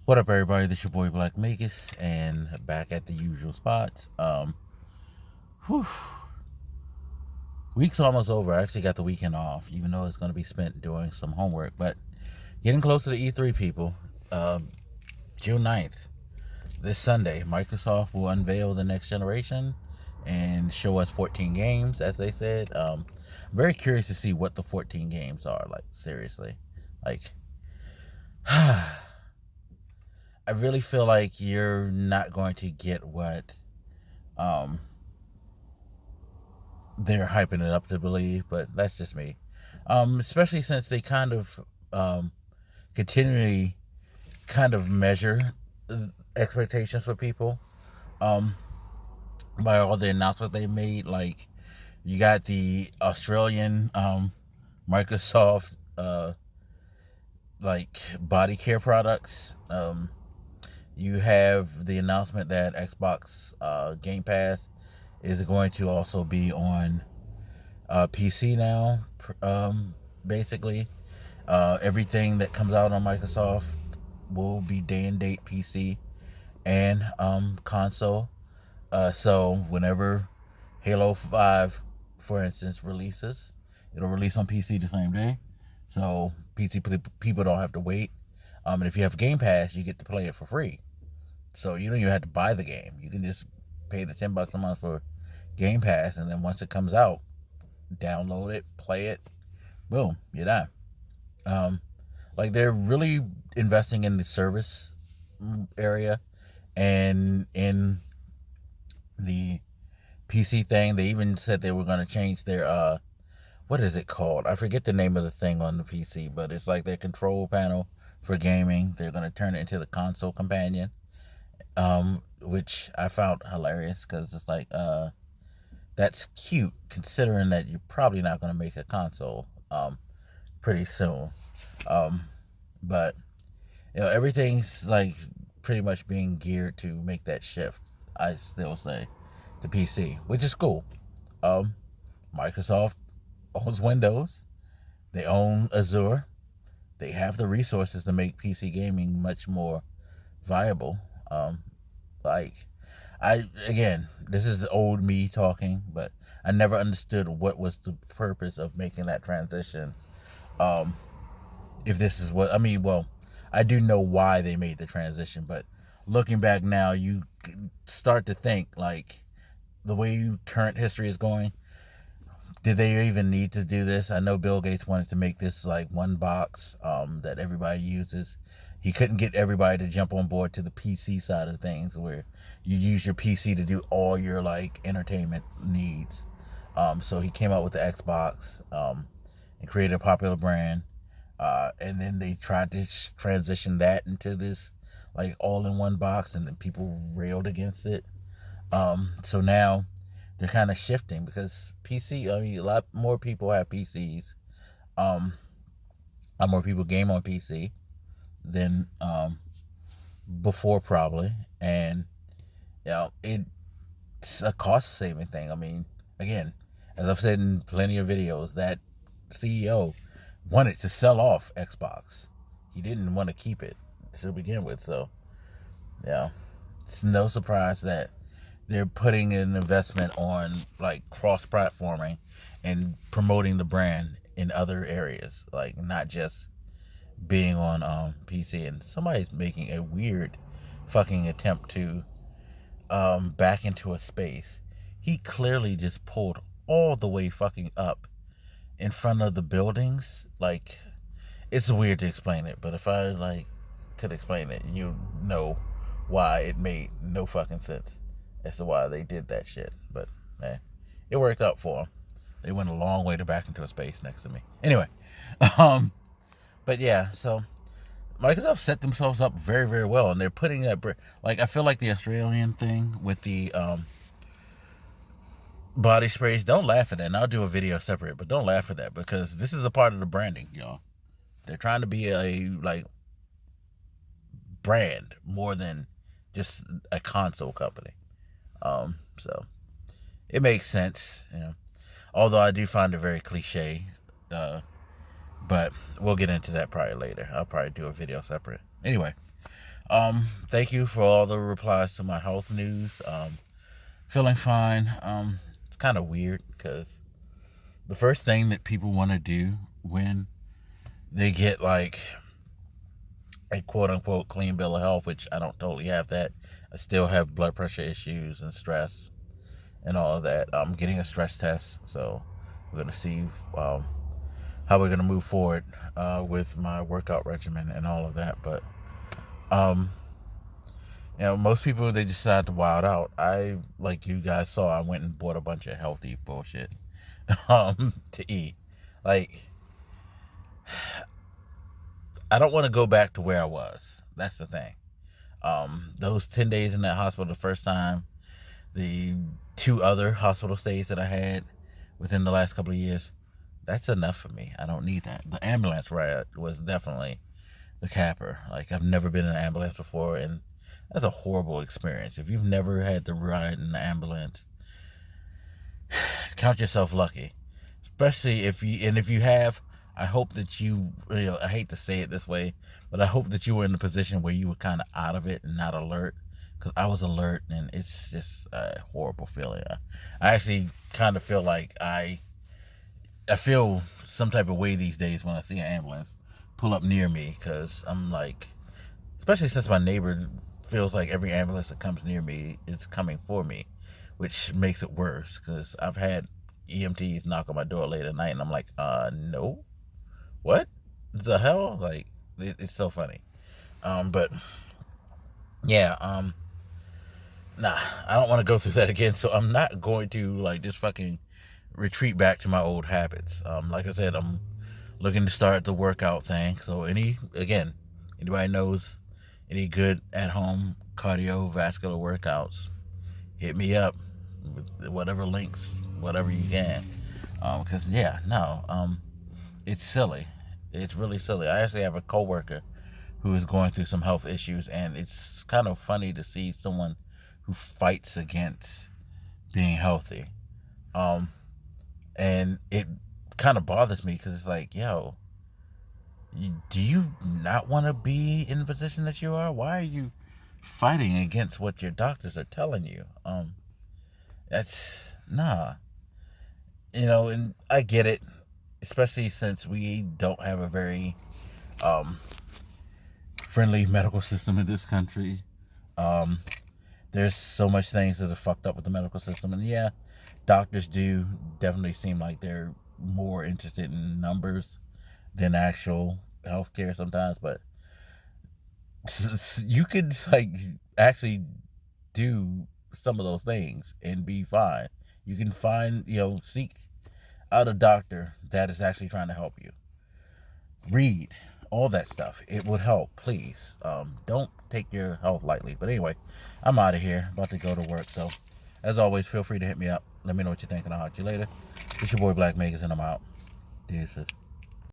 What up, everybody? This your boy Black Magus, and back at the usual spots. Whew, week's almost over. I actually got the weekend off, even though it's going to be spent doing some homework. But getting close to the E3, people. June 9th, this Sunday, Microsoft will unveil the next generation and show us 14 games, as they said. I'm very curious to see what the 14 games are. Like, seriously, like. I really feel like you're not going to get what um, they're hyping it up to believe, but that's just me. Especially since they kind of continually kind of measure expectations for people by all the announcements they made. Like, you got the Australian Microsoft like body care products. You have the announcement that Xbox Game Pass is going to also be on PC now. Basically, everything that comes out on Microsoft will be day and date PC and console. So whenever Halo 5, for instance, releases, it'll release on PC the same day. So PC people don't have to wait. And if you have Game Pass, you get to play it for free. So you don't even have to buy the game. You can just pay the $10 a month for Game Pass, and then once it comes out, download it, play it, boom, you're done. Like, they're really investing in the service area and in the PC thing. They even said they were going to change their what is it called? I forget the name of the thing on the PC, but it's like their control panel for gaming. They're going to turn it into the console companion. Which I found hilarious because it's like, that's cute considering that you're probably not going to make a console, pretty soon. But, everything's like pretty much being geared to make that shift, I still say, to PC, which is cool. Microsoft owns Windows. They own Azure. They have the resources to make PC gaming much more viable. Like, this is old me talking, but I never understood what was the purpose of making that transition. If this is what, I mean, well, I do know why they made the transition, but looking back now, you start to think, like, the way current history is going, did they even need to do this? I know Bill Gates wanted to make this like one box that everybody uses. He couldn't get everybody to jump on board to the PC side of things, where you use your PC to do all your like entertainment needs. So he came out with the Xbox and created a popular brand. And then they tried to transition that into this like all-in-one box, and then people railed against it. So now they're kind of shifting because PC, I mean, a lot more people have PCs. A lot more people game on PC than before, probably. And, it's a cost-saving thing. I mean, again, as I've said in plenty of videos, that CEO wanted to sell off Xbox. He didn't want to keep it to begin with. So, it's no surprise that they're putting an investment on like cross-platforming and promoting the brand in other areas, like not just being on PC. And somebody's making a weird fucking attempt to back into a space. He clearly just pulled all the way fucking up in front of the buildings. Like, it's weird to explain it, but if I like could explain it, you know why it made no fucking sense as to why they did that shit. But it worked out for them. They went a long way to back into a space next to me. Anyway, but yeah, so Microsoft set themselves up very, very well, and they're putting that like, I feel like the Australian thing with the body sprays. Don't laugh at that. And I'll do a video separate, but don't laugh at that because this is a part of the branding, y'all. They're trying to be a like brand more than just a console company. So it makes sense, Although I do find it very cliche, But we'll get into that probably later. I'll probably do a video separate. Anyway, thank you for all the replies to my health news. Feeling fine. It's kind of weird because the first thing that people want to do when they get like a quote unquote clean bill of health, which I don't totally have that. I still have blood pressure issues and stress and all of that. I'm getting a stress test, so we're going to see how we're going to move forward with my workout regimen and all of that. But most people, they decide to wild out. I, like you guys saw, I went and bought a bunch of healthy bullshit to eat. Like, I don't want to go back to where I was. That's the thing. Those 10 days in that hospital the first time, the 2 other hospital stays that I had within the last couple of years, that's enough for me. I don't need that. The ambulance ride was definitely the capper. Like, I've never been in an ambulance before, and that's a horrible experience. If you've never had to ride in an ambulance, count yourself lucky. Especially if you have, I hope that I hate to say it this way, but I hope that you were in a position where you were kind of out of it and not alert. Because I was alert, and it's just a horrible feeling. I actually kind of feel like I feel some type of way these days when I see an ambulance pull up near me, because I'm like, especially since my neighbor feels like every ambulance that comes near me is coming for me, which makes it worse, because I've had EMTs knock on my door late at night, and I'm like, no, what the hell? Like, it's so funny. But yeah, nah, I don't want to go through that again, so I'm not going to like just fucking retreat back to my old habits. Like I said, I'm looking to start the workout thing. So anybody knows any good at home cardiovascular workouts, hit me up with whatever links, whatever you can. Because it's silly. It's really silly. I actually have a coworker who is going through some health issues, and it's kind of funny to see someone who fights against being healthy. And it kind of bothers me, because it's like, yo, do you not want to be in the position that you are? Why are you fighting against what your doctors are telling you? That's nah. And I get it, especially since we don't have a very friendly medical system in this country. There's so much things that are fucked up with the medical system, and yeah, doctors do definitely seem like they're more interested in numbers than actual healthcare sometimes. But you could like actually do some of those things and be fine. You can seek out a doctor that is actually trying to help you. Read all that stuff. It would help. Please, don't take your health lightly. But anyway, I'm out of here. About to go to work. So, as always, feel free to hit me up. Let me know what you think, and I'll talk to you later. It's your boy Black Megas, and I'm out. Deuces.